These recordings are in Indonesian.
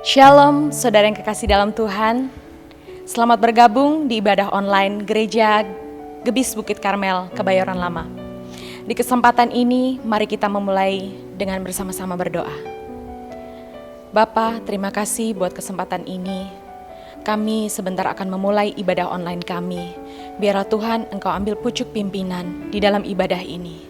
Shalom, saudara yang kekasih dalam Tuhan. Selamat bergabung di ibadah online Gereja Gebis Bukit Karmel, Kebayoran Lama. Di kesempatan ini, mari kita memulai dengan bersama-sama berdoa. Bapa, terima kasih buat kesempatan ini. Kami sebentar akan memulai ibadah online kami. Biarlah Tuhan Engkau ambil pucuk pimpinan di dalam ibadah ini.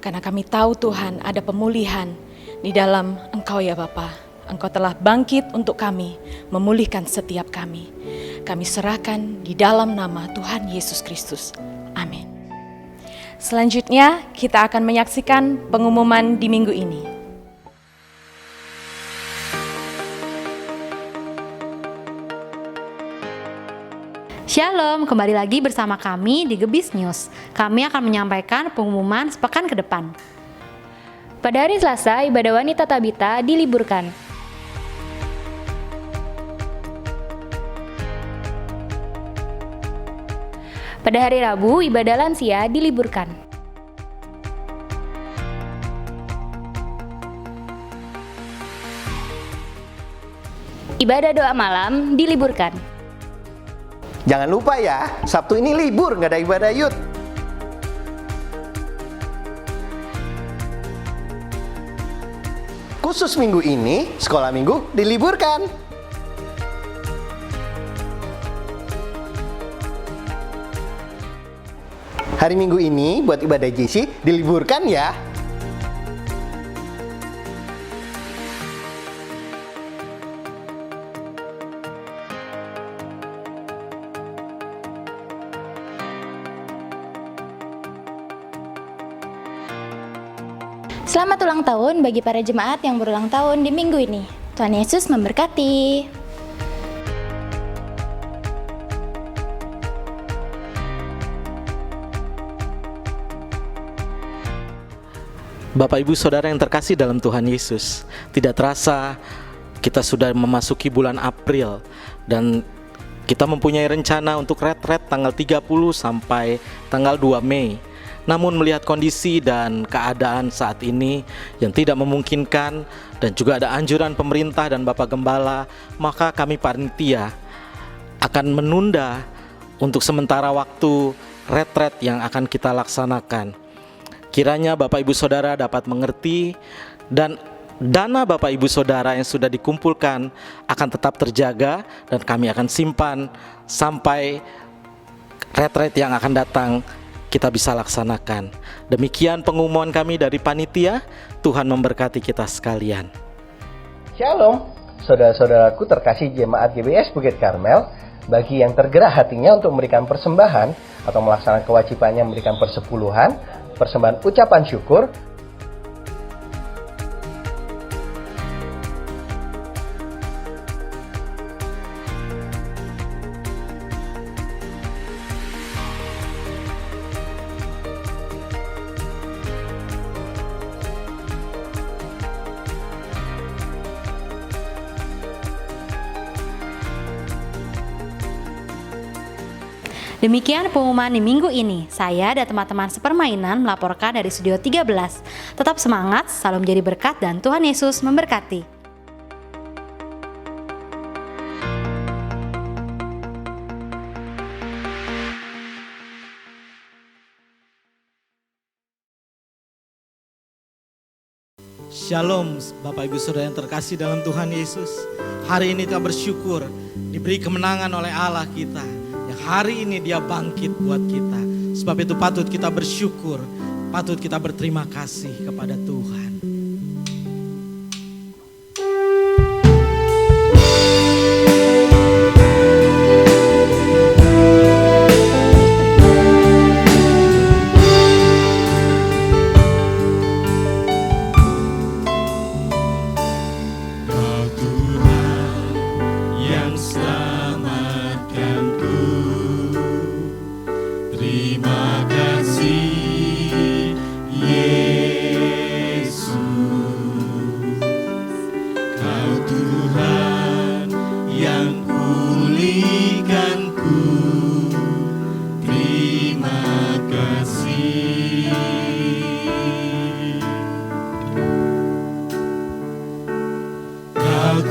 Karena kami tahu Tuhan ada pemulihan di dalam Engkau ya Bapa. Engkau telah bangkit untuk kami, memulihkan setiap kami. Kami serahkan di dalam nama Tuhan Yesus Kristus. Amin. Selanjutnya kita akan menyaksikan pengumuman di minggu ini. Shalom, kembali lagi bersama kami di Gebis News. Kami akan menyampaikan pengumuman sepekan ke depan. Pada hari Selasa, ibadah wanita Tabita diliburkan. Pada hari Rabu, ibadah lansia diliburkan. Ibadah doa malam diliburkan. Jangan lupa ya, Sabtu ini libur, nggak ada ibadah youth. Khusus minggu ini, sekolah minggu diliburkan. Hari Minggu ini buat ibadah JC diliburkan ya. Selamat ulang tahun bagi para jemaat yang berulang tahun di minggu ini. Tuhan Yesus memberkati. Bapak Ibu Saudara yang terkasih dalam Tuhan Yesus, tidak terasa kita sudah memasuki bulan April dan kita mempunyai rencana untuk retret tanggal 30 sampai tanggal 2 Mei. Namun melihat kondisi dan keadaan saat ini yang tidak memungkinkan dan juga ada anjuran pemerintah dan Bapak Gembala, maka kami panitia akan menunda untuk sementara waktu retret yang akan kita laksanakan. Kiranya Bapak Ibu Saudara dapat mengerti dan dana Bapak Ibu Saudara yang sudah dikumpulkan akan tetap terjaga dan kami akan simpan sampai retret yang akan datang kita bisa laksanakan. Demikian pengumuman kami dari panitia. Tuhan memberkati kita sekalian. Shalom, saudara-saudaraku terkasih jemaat GBS Bukit Karmel. Bagi yang tergerak hatinya untuk memberikan persembahan atau melaksanakan kewajibannya memberikan persepuluhan, persembahan ucapan syukur, Demikian pengumuman di minggu ini. Saya dan teman-teman sepermainan melaporkan dari Studio 13. Tetap semangat, selalu menjadi berkat dan Tuhan Yesus memberkati. Shalom Bapak Ibu Saudara yang terkasih dalam Tuhan Yesus. Hari ini kita bersyukur diberi kemenangan oleh Allah kita. Yang hari ini Dia bangkit buat kita. Sebab itu patut kita bersyukur, patut kita berterima kasih kepada Tuhan.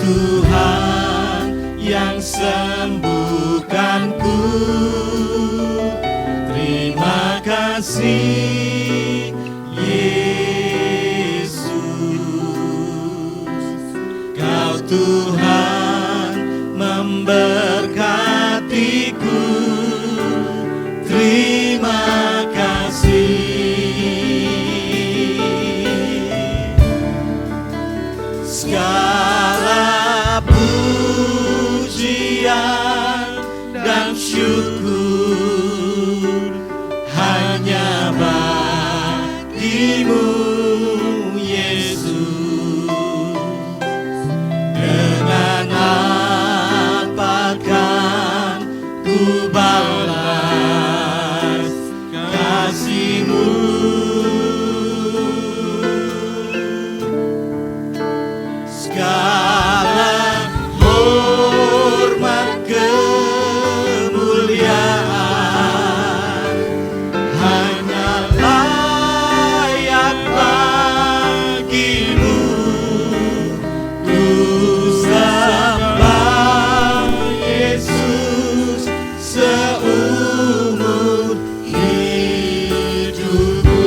Tuhan yang sembuhkanku. Terima kasih Yesus, Kau Tuhan memberkatiku. Terima kasih. Segala pujian dan syukur hanya bagimu Yesus. Dengan apakah ku balas kasih-Mu? Segala hormat kemuliaan hanya layak bagimu. Ku sembah Yesus seumur hidupku.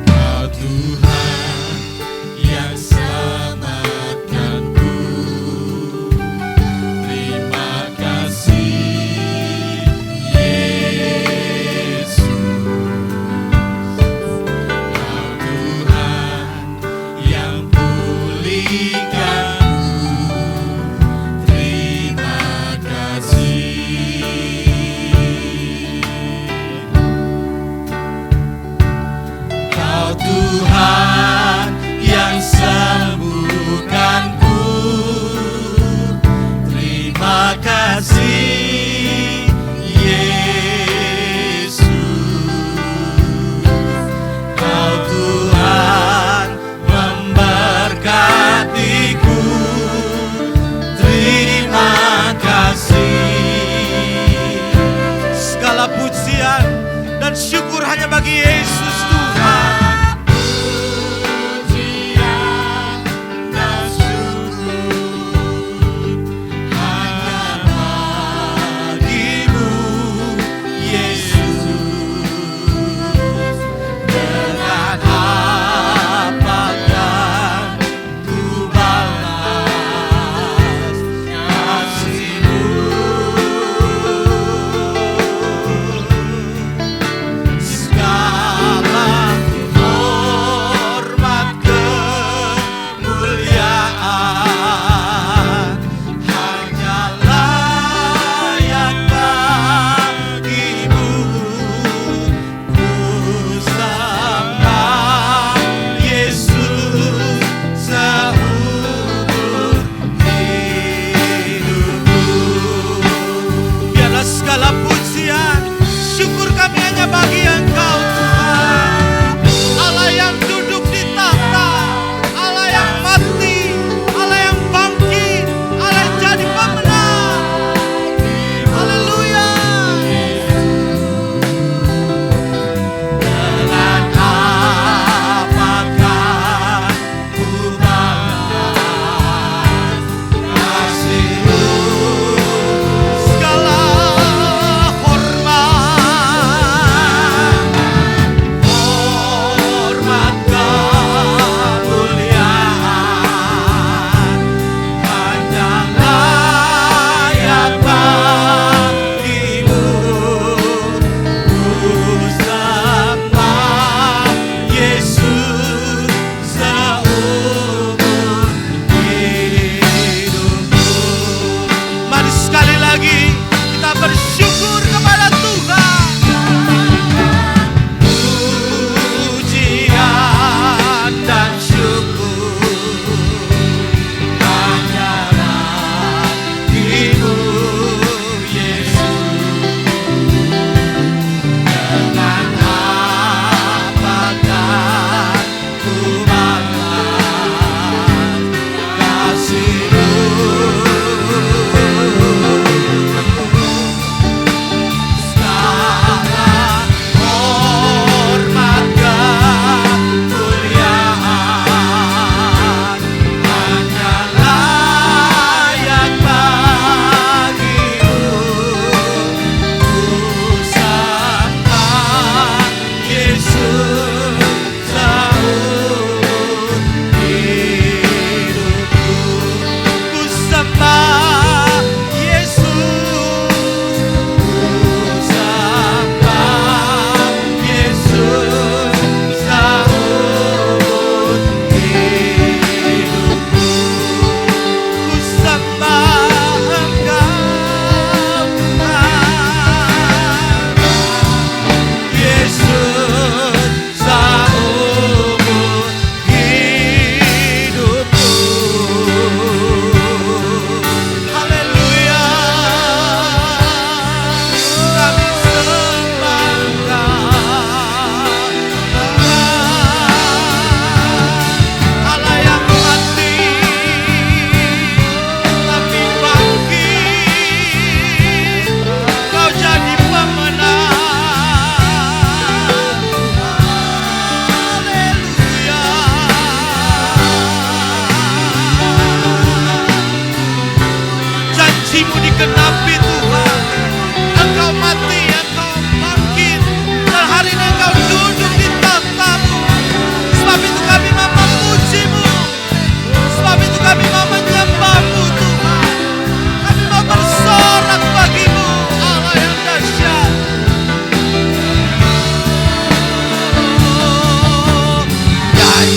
Kau Tuhan yang selamatkanku. Terima kasih Yesus. Kau Tuhan yang pulihkanku. Terima kasih. Kau Tuhan yang sembuhkanku. Terima kasih Yesus. Kau Tuhan memberkatiku. Terima kasih. Segala pujian dan syukur hanya bagi Yesus Tuhan. Pujian dan syukur hanya bagimu Yesus. Dengan apakah ku balas kasih-Mu? Segala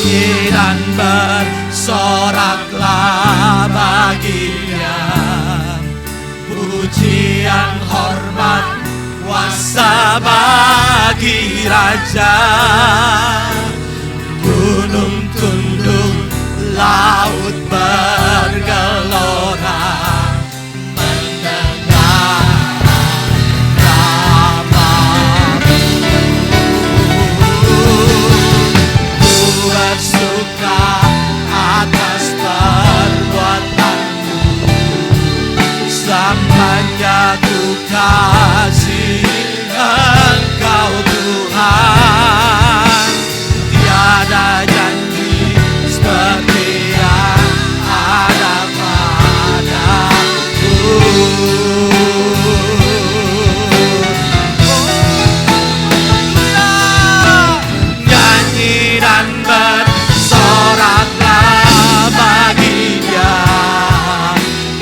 Nyanyi dan bersoraklah bagi-Nya, pujian, hormat, kuasa bagi Raja. Gunung tunduk, laut bergelora, mendengar namamu. Ku bersuka atas perbuatanmu, selamanya ku kasih Engkau Tuhan. Tiada janji seperti yang ada padaku. Nyanyi dan bersoraklah bagi-Nya,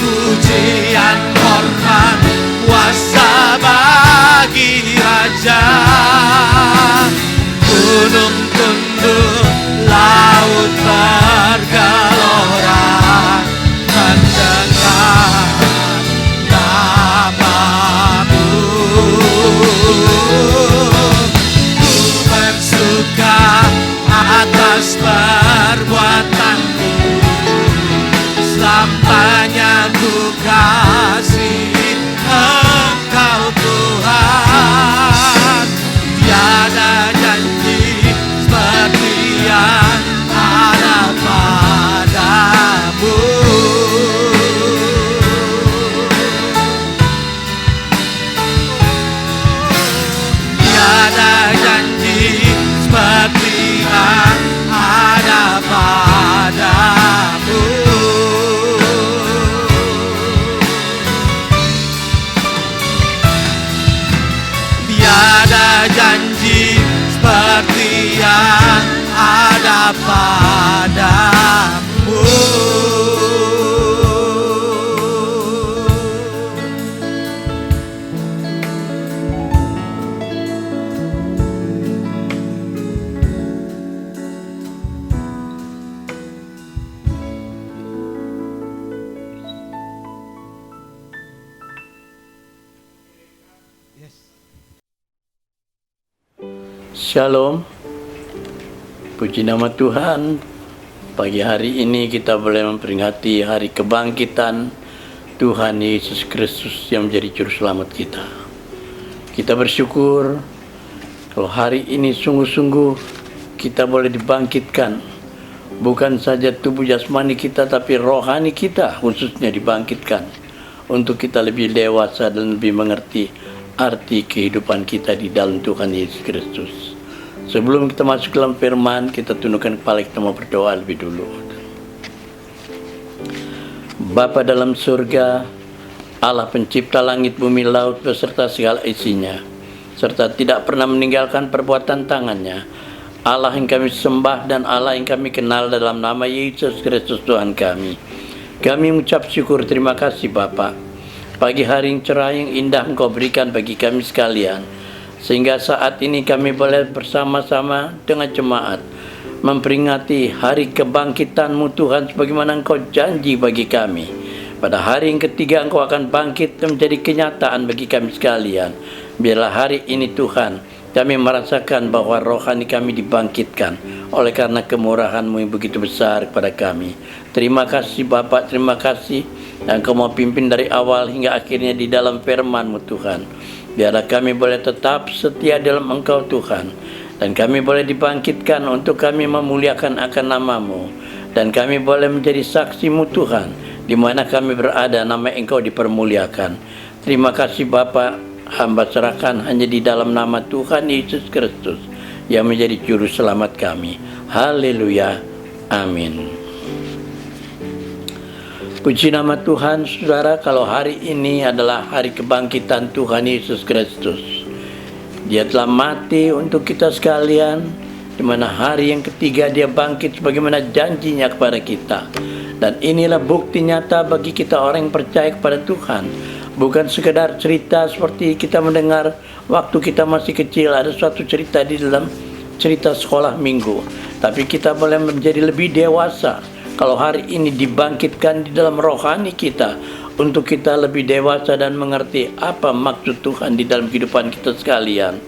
pujian, hormat, kuasa bagi Raja. Gunung tunduk, laut bergelora, mendengar namamu. Ku bersuka atas perbuatanmu, selamanya ku kasih Engkau Tuhan. Tiada janji seperti yang ada padamu. Tiada janji seperti yang ada padamu. Tiada janji seperti yang ada padamu. Shalom, puji nama Tuhan. Pagi hari ini kita boleh memperingati hari kebangkitan Tuhan Yesus Kristus yang menjadi juru selamat kita. Kita bersyukur kalau hari ini sungguh-sungguh kita boleh dibangkitkan. Bukan saja tubuh jasmani kita, tapi rohani kita khususnya dibangkitkan untuk kita lebih dewasa dan lebih mengerti arti kehidupan kita di dalam Tuhan Yesus Kristus. Sebelum kita masuk dalam firman, kita tundukkan kepala, kita mau berdoa lebih dulu. Bapa dalam surga, Allah pencipta langit, bumi, laut beserta segala isinya, serta tidak pernah meninggalkan perbuatan tangannya, Allah yang kami sembah dan Allah yang kami kenal dalam nama Yesus Kristus Tuhan kami. Kami mengucap syukur, terima kasih Bapa. Pagi hari yang cerah yang indah Engkau berikan bagi kami sekalian, sehingga saat ini kami boleh bersama-sama dengan jemaat memperingati hari kebangkitan-Mu Tuhan, sebagaimana Engkau janji bagi kami. Pada hari yang ketiga Engkau akan bangkit menjadi kenyataan bagi kami sekalian. Biarlah hari ini Tuhan kami merasakan bahwa rohani kami dibangkitkan oleh karena kemurahan-Mu yang begitu besar kepada kami. Terima kasih Bapak, terima kasih yang Engkau mau pimpin dari awal hingga akhirnya di dalam firman-Mu Tuhan. Biarlah kami boleh tetap setia dalam Engkau Tuhan, dan kami boleh dibangkitkan untuk kami memuliakan akan nama-Mu, dan kami boleh menjadi saksi-Mu Tuhan, di mana kami berada nama Engkau dipermuliakan. Terima kasih Bapa, hamba serahkan hanya di dalam nama Tuhan Yesus Kristus yang menjadi juru selamat kami. Haleluya, amin. Puji nama Tuhan, saudara. Kalau hari ini adalah hari kebangkitan Tuhan Yesus Kristus, Dia telah mati untuk kita sekalian, di mana hari yang ketiga Dia bangkit sebagaimana janjinya kepada kita. Dan inilah bukti nyata bagi kita orang yang percaya kepada Tuhan. Bukan sekedar cerita seperti kita mendengar waktu kita masih kecil. Ada suatu cerita di dalam cerita sekolah minggu, tapi kita boleh menjadi lebih dewasa kalau hari ini dibangkitkan di dalam rohani kita untuk kita lebih dewasa dan mengerti apa maksud Tuhan di dalam kehidupan kita sekalian.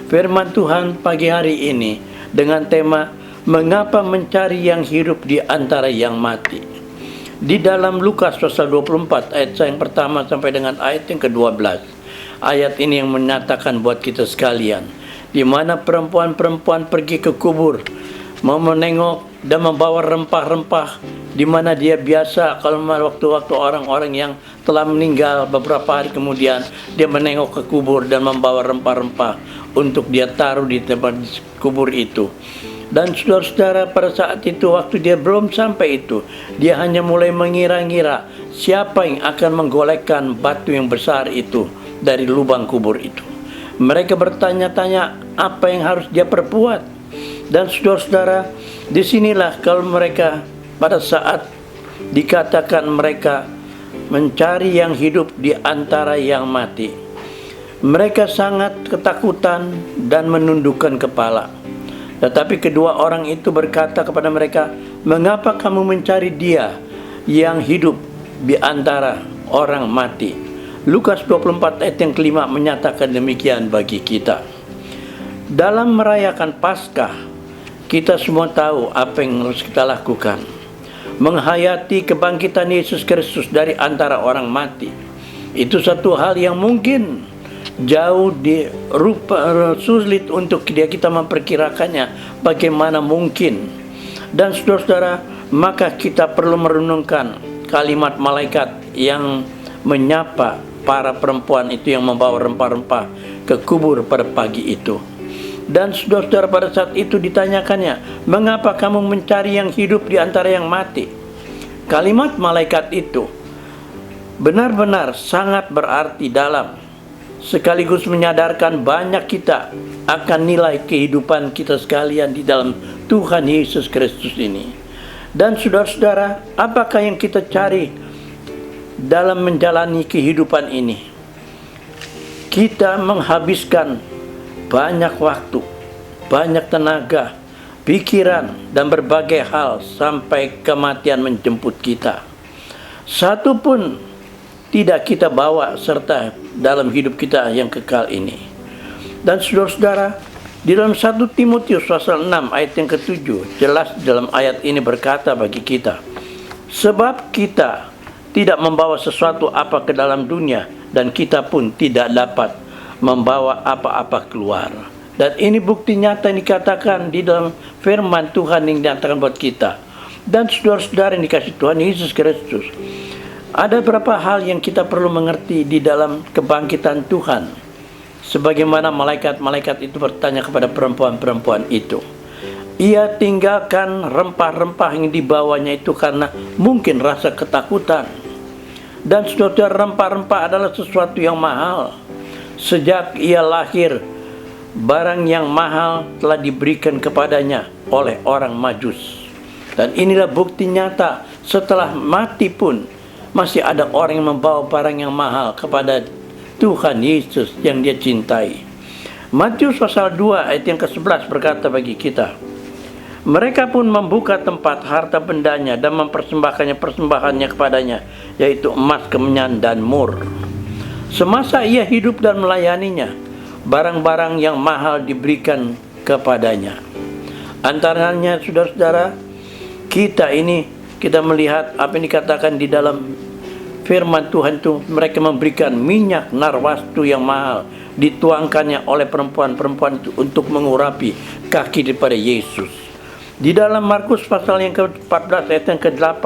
Firman Tuhan pagi hari ini dengan tema mengapa mencari yang hidup di antara yang mati. Di dalam Lukas pasal 24 ayat yang pertama sampai dengan ayat yang ke-12. Ayat ini yang menyatakan buat kita sekalian, di mana perempuan-perempuan pergi ke kubur mau menengok dan membawa rempah-rempah, di mana dia biasa kalau waktu-waktu orang-orang yang telah meninggal beberapa hari kemudian dia menengok ke kubur dan membawa rempah-rempah untuk dia taruh di tempat kubur itu. Dan saudara-saudara, pada saat itu waktu dia belum sampai itu, dia hanya mulai mengira-ngira siapa yang akan menggolekkan batu yang besar itu dari lubang kubur itu. Mereka bertanya-tanya apa yang harus dia perbuat. Dan saudara-saudara, disinilah kalau mereka pada saat dikatakan mereka mencari yang hidup di antara yang mati, mereka sangat ketakutan dan menundukkan kepala. Tetapi kedua orang itu berkata kepada mereka, mengapa kamu mencari dia yang hidup di antara orang mati? Lukas 24 ayat yang kelima menyatakan demikian bagi kita. Dalam merayakan Paskah, kita semua tahu apa yang harus kita lakukan. Menghayati kebangkitan Yesus Kristus dari antara orang mati. Itu satu hal yang mungkin jauh sulit untuk kita memperkirakannya bagaimana mungkin. Dan saudara-saudara, maka kita perlu merenungkan kalimat malaikat yang menyapa para perempuan itu yang membawa rempah-rempah ke kubur pada pagi itu. Dan saudara-saudara, pada saat itu ditanyakannya, mengapa kamu mencari yang hidup di antara yang mati? Kalimat malaikat itu benar-benar sangat berarti dalam, sekaligus menyadarkan banyak kita akan nilai kehidupan kita sekalian di dalam Tuhan Yesus Kristus ini. Dan saudara-saudara, apakah yang kita cari dalam menjalani kehidupan ini? Kita menghabiskan banyak waktu, banyak tenaga, pikiran, dan berbagai hal sampai kematian menjemput kita. Satu pun tidak kita bawa serta dalam hidup kita yang kekal ini. Dan saudara-saudara, di dalam 1 Timotius pasal 6 ayat yang ke-7, jelas dalam ayat ini berkata bagi kita, sebab kita tidak membawa sesuatu apa ke dalam dunia, dan kita pun tidak dapat membawa apa-apa keluar. Dan ini bukti nyata yang dikatakan di dalam firman Tuhan yang dinyatakan buat kita. Dan saudara-saudara yang dikasih Tuhan Yesus Kristus, ada beberapa hal yang kita perlu mengerti di dalam kebangkitan Tuhan. Sebagaimana malaikat-malaikat itu bertanya kepada perempuan-perempuan itu. Ia tinggalkan rempah-rempah yang dibawanya itu karena mungkin rasa ketakutan. Dan saudara, rempah-rempah adalah sesuatu yang mahal. Sejak ia lahir, barang yang mahal telah diberikan kepadanya oleh orang Majus. Dan inilah bukti nyata, setelah mati pun masih ada orang yang membawa barang yang mahal kepada Tuhan Yesus yang dia cintai. Matius pasal 2 ayat yang ke-11 berkata bagi kita, mereka pun membuka tempat harta bendanya dan mempersembahkannya persembahannya kepadanya, yaitu emas, kemenyan, dan mur. Semasa ia hidup dan melayaninya, barang-barang yang mahal diberikan kepadanya. Antaranya saudara-saudara, kita melihat apa yang dikatakan di dalam firman Tuhan itu, mereka memberikan minyak narwastu yang mahal, dituangkannya oleh perempuan-perempuan itu untuk mengurapi kaki daripada Yesus. Di dalam Markus pasal yang ke-14 ayat yang ke-8,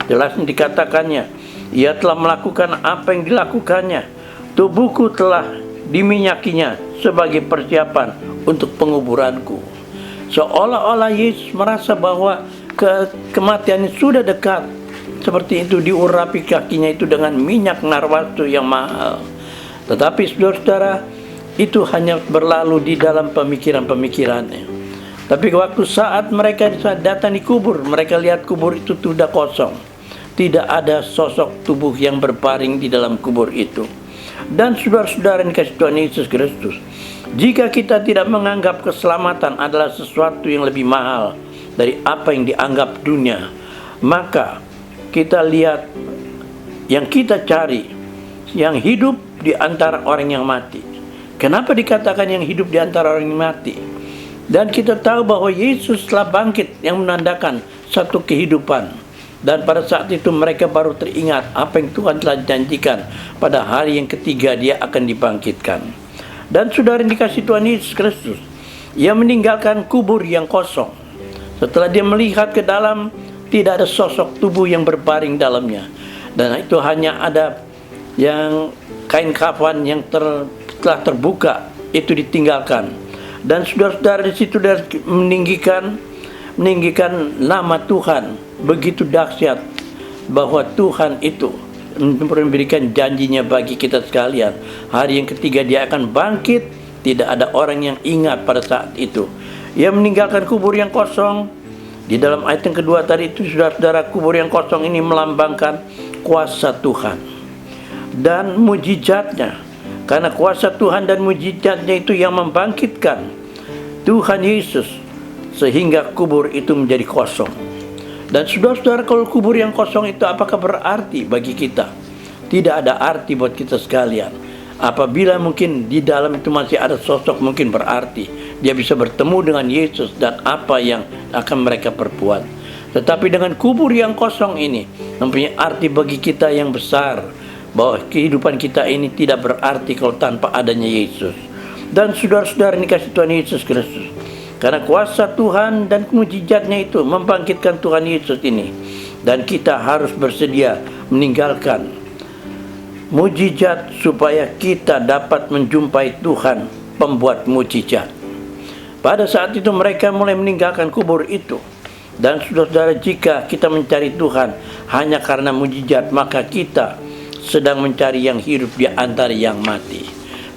jelas dikatakannya, ia telah melakukan apa yang dilakukannya. Tubuhku telah diminyakinya sebagai persiapan untuk penguburanku. Seolah-olah Yesus merasa bahwa kematiannya sudah dekat. Seperti itu, diurapi kakinya itu dengan minyak narwastu yang mahal. Tetapi saudara-saudara, itu hanya berlalu di dalam pemikiran-pemikirannya. Tapi waktu saat mereka datang di kubur, mereka lihat kubur itu sudah kosong. Tidak ada sosok tubuh yang berbaring di dalam kubur itu. Dan saudara-saudara yang dikasih Tuhan Yesus Kristus, Jika kita tidak menganggap keselamatan adalah sesuatu yang lebih mahal dari apa yang dianggap dunia, maka kita lihat yang kita cari, yang hidup di antara orang yang mati. Kenapa dikatakan yang hidup di antara orang yang mati? Dan kita tahu bahwa Yesus telah bangkit yang menandakan satu kehidupan. Dan pada saat itu mereka baru teringat apa yang Tuhan telah janjikan pada hari yang ketiga dia akan dibangkitkan. Dan saudara yang dikasihi Tuhan Yesus Kristus, ia meninggalkan kubur yang kosong. Setelah dia melihat ke dalam, tidak ada sosok tubuh yang berbaring dalamnya. Dan itu hanya ada yang kain kafan yang telah terbuka, itu ditinggalkan. Dan saudara-saudara di situ meninggikan nama Tuhan begitu dahsyat, bahwa Tuhan itu memberikan janjinya bagi kita sekalian. Hari yang ketiga dia akan bangkit. Tidak ada orang yang ingat pada saat itu. Ia meninggalkan kubur yang kosong. Di dalam ayat yang kedua tadi itu, saudara-saudara, kubur yang kosong ini melambangkan kuasa Tuhan dan mujizatnya. Karena kuasa Tuhan dan mujizatnya itu yang membangkitkan Tuhan Yesus sehingga kubur itu menjadi kosong. Dan saudara-saudara, kalau kubur yang kosong itu apakah berarti bagi kita? Tidak ada arti buat kita sekalian. Apabila mungkin di dalam itu masih ada sosok, mungkin berarti dia bisa bertemu dengan Yesus dan apa yang akan mereka perbuat. Tetapi dengan kubur yang kosong ini mempunyai arti bagi kita yang besar, bahwa kehidupan kita ini tidak berarti kalau tanpa adanya Yesus. Dan saudara-saudara ini kasih Tuhan Yesus Kristus, karena kuasa Tuhan dan mujizatnya itu membangkitkan Tuhan Yesus ini. Dan kita harus bersedia meninggalkan mujizat supaya kita dapat menjumpai Tuhan pembuat mujizat. Pada saat itu mereka mulai meninggalkan kubur itu. Dan saudara-saudara, jika kita mencari Tuhan hanya karena mujizat, maka kita sedang mencari yang hidup di antara yang mati.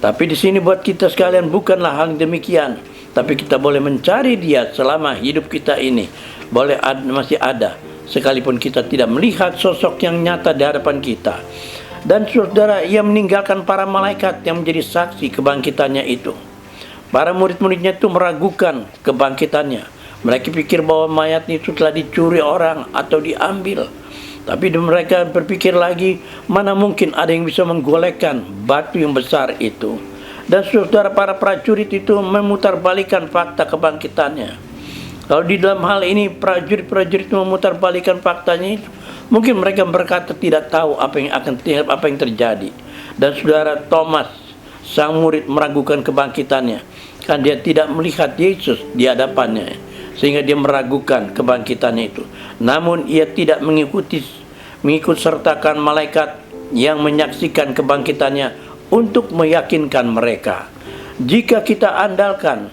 Tapi di sini buat kita sekalian bukanlah hal demikian. Tapi kita boleh mencari dia selama hidup kita ini masih ada, sekalipun kita tidak melihat sosok yang nyata di hadapan kita. Dan saudara, ia meninggalkan para malaikat yang menjadi saksi kebangkitannya itu. Para murid-muridnya itu meragukan kebangkitannya. Mereka pikir bahwa mayat itu telah dicuri orang atau diambil. Tapi mereka berpikir lagi, mana mungkin ada yang bisa menggolekkan batu yang besar itu. Dan saudara, para prajurit itu memutarbalikkan fakta kebangkitannya. Kalau di dalam hal ini prajurit-prajurit itu memutarbalikkan faktanya itu, mungkin mereka berkata tidak tahu apa yang terjadi. Dan saudara, Thomas, sang murid, meragukan kebangkitannya. Kan dia tidak melihat Yesus di hadapannya, sehingga dia meragukan kebangkitannya itu. Namun ia tidak mengikut sertakan malaikat yang menyaksikan kebangkitannya untuk meyakinkan mereka. Jika kita andalkan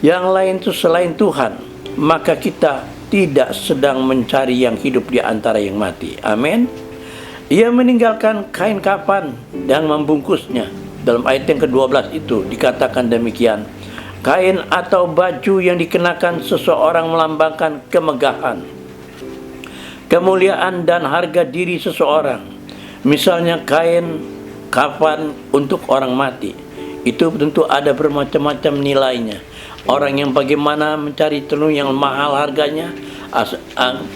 yang lain itu selain Tuhan, maka kita tidak sedang mencari yang hidup di antara yang mati. Amin. Ia meninggalkan kain kafan dan membungkusnya. Dalam ayat yang ke-12 itu dikatakan demikian. Kain atau baju yang dikenakan seseorang melambangkan kemegahan, kemuliaan dan harga diri seseorang. Misalnya kain kafan untuk orang mati, itu tentu ada bermacam-macam nilainya. Orang yang bagaimana mencari tenun yang mahal harganya,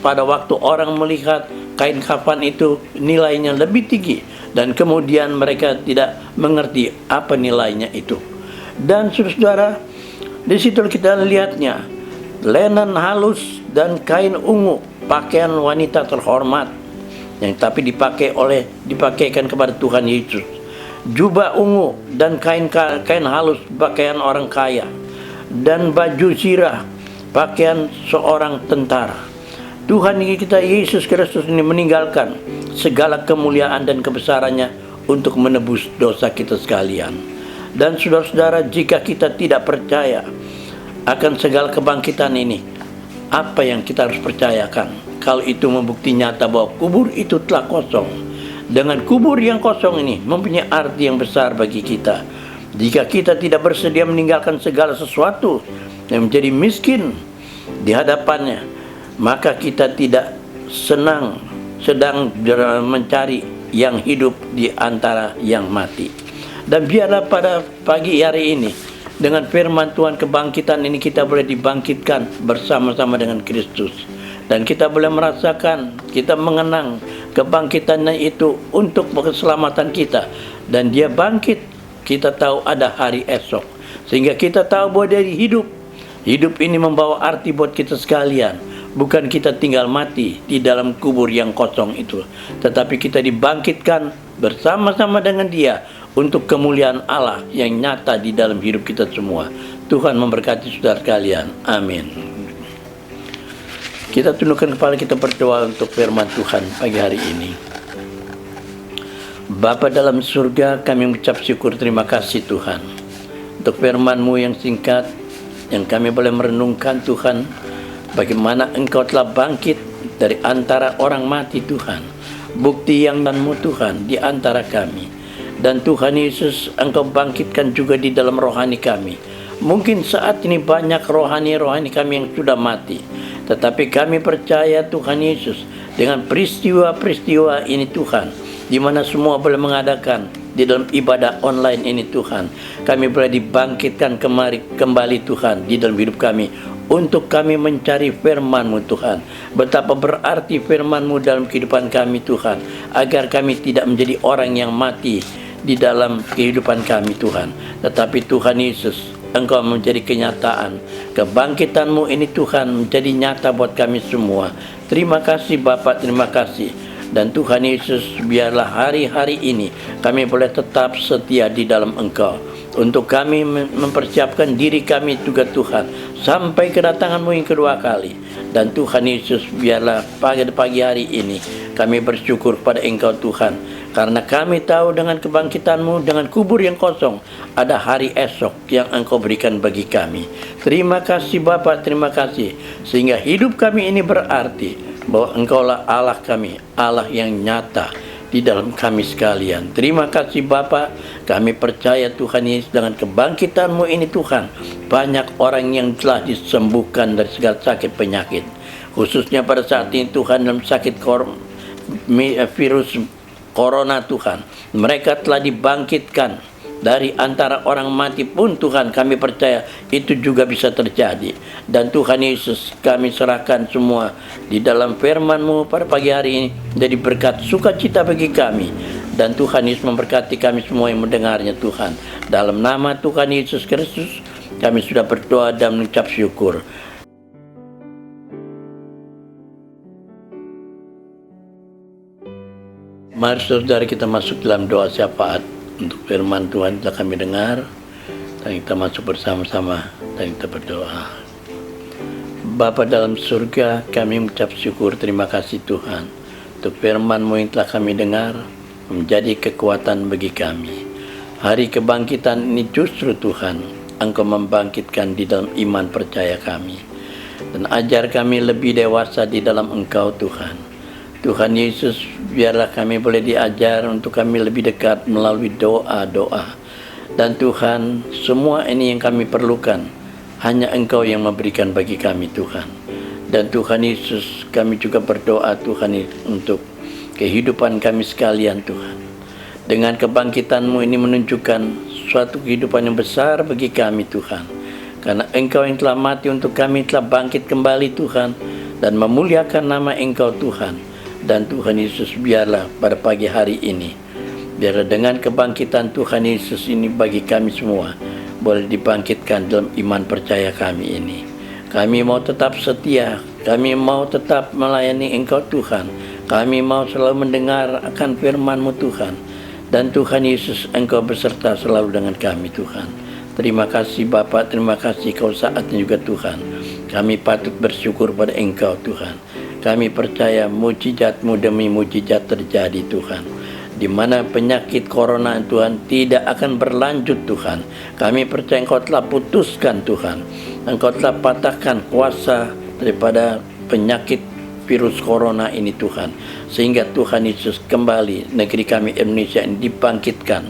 pada waktu orang melihat kain kafan itu nilainya lebih tinggi, dan kemudian mereka tidak mengerti apa nilainya itu. Dan saudara, di situ kita lihatnya lenan halus dan kain ungu, pakaian wanita terhormat yang tapi dipakaikan kepada Tuhan Yesus. Jubah ungu dan kain halus, pakaian orang kaya, dan baju zirah, pakaian seorang tentara. Tuhan kita Yesus Kristus ini meninggalkan segala kemuliaan dan kebesarannya untuk menebus dosa kita sekalian. Dan saudara-saudara, jika kita tidak percaya akan segala kebangkitan ini, apa yang kita harus percayakan? Kalau itu membukti nyata bahwa kubur itu telah kosong. Dengan kubur yang kosong ini mempunyai arti yang besar bagi kita. Jika kita tidak bersedia meninggalkan segala sesuatu yang menjadi miskin di hadapannya, maka kita tidak sedang mencari yang hidup di antara yang mati. Dan biarlah pada pagi hari ini, dengan firman Tuhan kebangkitan ini kita boleh dibangkitkan bersama-sama dengan Kristus. Dan kita boleh merasakan, kita mengenang kebangkitannya itu untuk keselamatan kita. Dan dia bangkit, kita tahu ada hari esok. Sehingga kita tahu bahwa dari hidup ini membawa arti buat kita sekalian. Bukan kita tinggal mati di dalam kubur yang kosong itu, tetapi kita dibangkitkan bersama-sama dengan dia untuk kemuliaan Allah yang nyata di dalam hidup kita semua. Tuhan memberkati saudara sekalian. Amin. Kita tundukkan kepala kita berdoa untuk firman Tuhan pagi hari ini. Bapa dalam surga, kami mengucap syukur terima kasih Tuhan untuk firman-Mu yang singkat, yang kami boleh merenungkan Tuhan, bagaimana Engkau telah bangkit dari antara orang mati Tuhan. Bukti yang dan-Mu Tuhan di antara kami. Dan Tuhan Yesus, Engkau bangkitkan juga di dalam rohani kami. Mungkin saat ini banyak rohani-rohani kami yang sudah mati. Tetapi kami percaya Tuhan Yesus, dengan peristiwa-peristiwa ini Tuhan, di mana semua boleh mengadakan di dalam ibadah online ini Tuhan, kami boleh dibangkitkan kembali Tuhan di dalam hidup kami, untuk kami mencari firman-Mu Tuhan. Betapa berarti firman-Mu dalam kehidupan kami Tuhan, agar kami tidak menjadi orang yang mati di dalam kehidupan kami Tuhan. Tetapi Tuhan Yesus, Engkau menjadi kenyataan. Kebangkitan-Mu ini Tuhan menjadi nyata buat kami semua. Terima kasih Bapak, terima kasih. Dan Tuhan Yesus, biarlah hari-hari ini kami boleh tetap setia di dalam Engkau. Untuk kami mempersiapkan diri kami juga Tuhan, sampai kedatangan-Mu yang kedua kali. Dan Tuhan Yesus, biarlah pagi hari ini kami bersyukur pada Engkau Tuhan, karena kami tahu dengan kebangkitan-Mu, dengan kubur yang kosong, ada hari esok yang Engkau berikan bagi kami. Terima kasih Bapa, terima kasih, sehingga hidup kami ini berarti bahwa Engkaulah Allah kami, Allah yang nyata di dalam kami sekalian. Terima kasih Bapa, kami percaya Tuhan Yesus, dengan kebangkitan-Mu ini Tuhan, banyak orang yang telah disembuhkan dari segala sakit penyakit. Khususnya pada saat ini Tuhan, dalam sakit virus Corona Tuhan, mereka telah dibangkitkan dari antara orang mati pun Tuhan, kami percaya itu juga bisa terjadi. Dan Tuhan Yesus, kami serahkan semua di dalam firman-Mu pada pagi hari ini, jadi berkat sukacita bagi kami. Dan Tuhan Yesus memberkati kami semua yang mendengarnya Tuhan. Dalam nama Tuhan Yesus Kristus, kami sudah berdoa dan mengucap syukur. Mari saudara kita masuk dalam doa syafaat untuk firman Tuhan telah kami dengar, dan kita masuk bersama-sama dan kita berdoa. Bapa dalam surga, kami mengucap syukur terima kasih Tuhan untuk firman-Mu yang telah kami dengar, menjadi kekuatan bagi kami. Hari kebangkitan ini justru Tuhan, Engkau membangkitkan di dalam iman percaya kami, dan ajar kami lebih dewasa di dalam Engkau Tuhan. Tuhan Yesus, biarlah kami boleh diajar untuk kami lebih dekat melalui doa-doa. Dan Tuhan, semua ini yang kami perlukan, hanya Engkau yang memberikan bagi kami Tuhan. Dan Tuhan Yesus, kami juga berdoa Tuhan untuk kehidupan kami sekalian Tuhan. Dengan kebangkitan-Mu ini menunjukkan suatu kehidupan yang besar bagi kami Tuhan. Karena Engkau yang telah mati untuk kami telah bangkit kembali Tuhan, dan memuliakan nama Engkau Tuhan. Dan Tuhan Yesus, biarlah pada pagi hari ini, biarlah dengan kebangkitan Tuhan Yesus ini bagi kami semua boleh dibangkitkan dalam iman percaya kami ini. Kami mau tetap setia, kami mau tetap melayani Engkau Tuhan, kami mau selalu mendengar akan firman-Mu Tuhan. Dan Tuhan Yesus, Engkau beserta selalu dengan kami Tuhan. Terima kasih Bapa, terima kasih Kau saatnya juga Tuhan. Kami patut bersyukur pada Engkau Tuhan. Kami percaya mujizat-Mu demi mujizat terjadi Tuhan. Di mana penyakit corona Tuhan tidak akan berlanjut Tuhan. Kami percaya Engkau telah putuskan Tuhan. Engkau telah patahkan kuasa daripada penyakit virus corona ini Tuhan, sehingga Tuhan Yesus kembali negeri kami Indonesia ini dibangkitkan,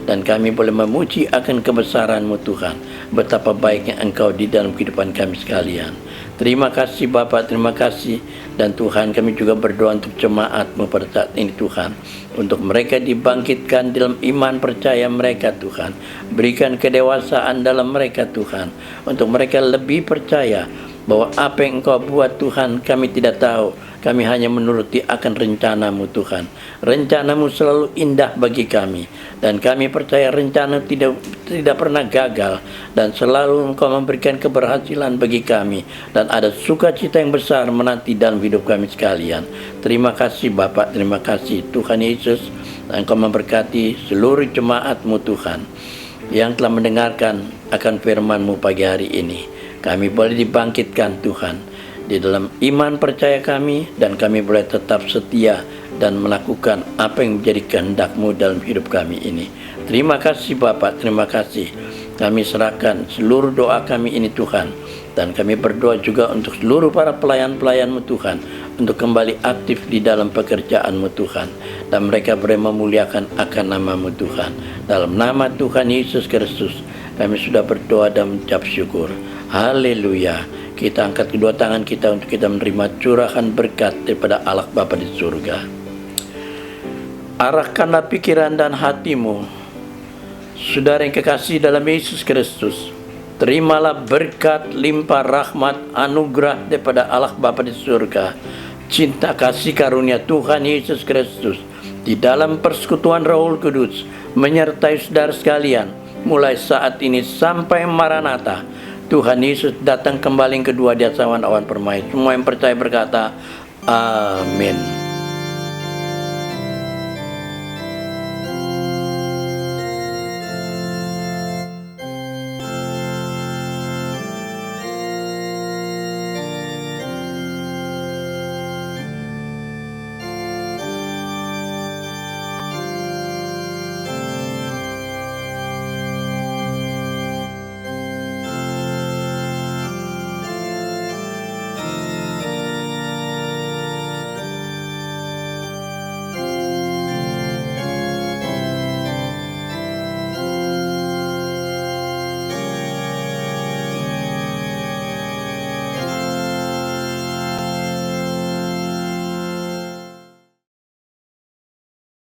dan kami boleh memuji akan kebesaran-Mu Tuhan, betapa baiknya Engkau di dalam kehidupan kami sekalian. Terima kasih Bapa, terima kasih. Dan Tuhan, kami juga berdoa untuk jemaat-Mu pada saat ini Tuhan, untuk mereka dibangkitkan dalam iman percaya mereka Tuhan. Berikan kedewasaan dalam mereka Tuhan, untuk mereka lebih percaya bahwa apa yang Engkau buat Tuhan, kami tidak tahu. Kami hanya menuruti akan rencana-Mu Tuhan. Rencana-Mu selalu indah bagi kami, dan kami percaya rencana tidak pernah gagal, dan selalu Engkau memberikan keberhasilan bagi kami, dan ada sukacita yang besar menanti dalam hidup kami sekalian. Terima kasih Bapak, terima kasih Tuhan Yesus, dan Engkau memberkati seluruh jemaat-Mu Tuhan yang telah mendengarkan akan firman-Mu pagi hari ini. Kami boleh dibangkitkan Tuhan di dalam iman percaya kami, dan kami boleh tetap setia dan melakukan apa yang menjadi kehendak-Mu dalam hidup kami ini. Terima kasih Bapak, terima kasih. Kami serahkan seluruh doa kami ini Tuhan, dan kami berdoa juga untuk seluruh para pelayan-pelayan-Mu Tuhan, untuk kembali aktif di dalam pekerjaan-Mu Tuhan, dan mereka boleh memuliakan akan nama-Mu Tuhan. Dalam nama Tuhan Yesus Kristus kami sudah berdoa dan mengucap syukur. Haleluya. Kita angkat kedua tangan kita untuk kita menerima curahan berkat daripada Allah Bapa di surga. Arahkanlah pikiran dan hatimu, saudara yang kekasih dalam Yesus Kristus. Terimalah berkat, limpah rahmat, anugerah daripada Allah Bapa di surga. Cinta kasih karunia Tuhan Yesus Kristus di dalam persekutuan Roh Kudus menyertai saudara sekalian mulai saat ini sampai Maranatha. Tuhan Yesus datang kembali yang kedua di atas awan-awan permai. Semua yang percaya berkata, amin.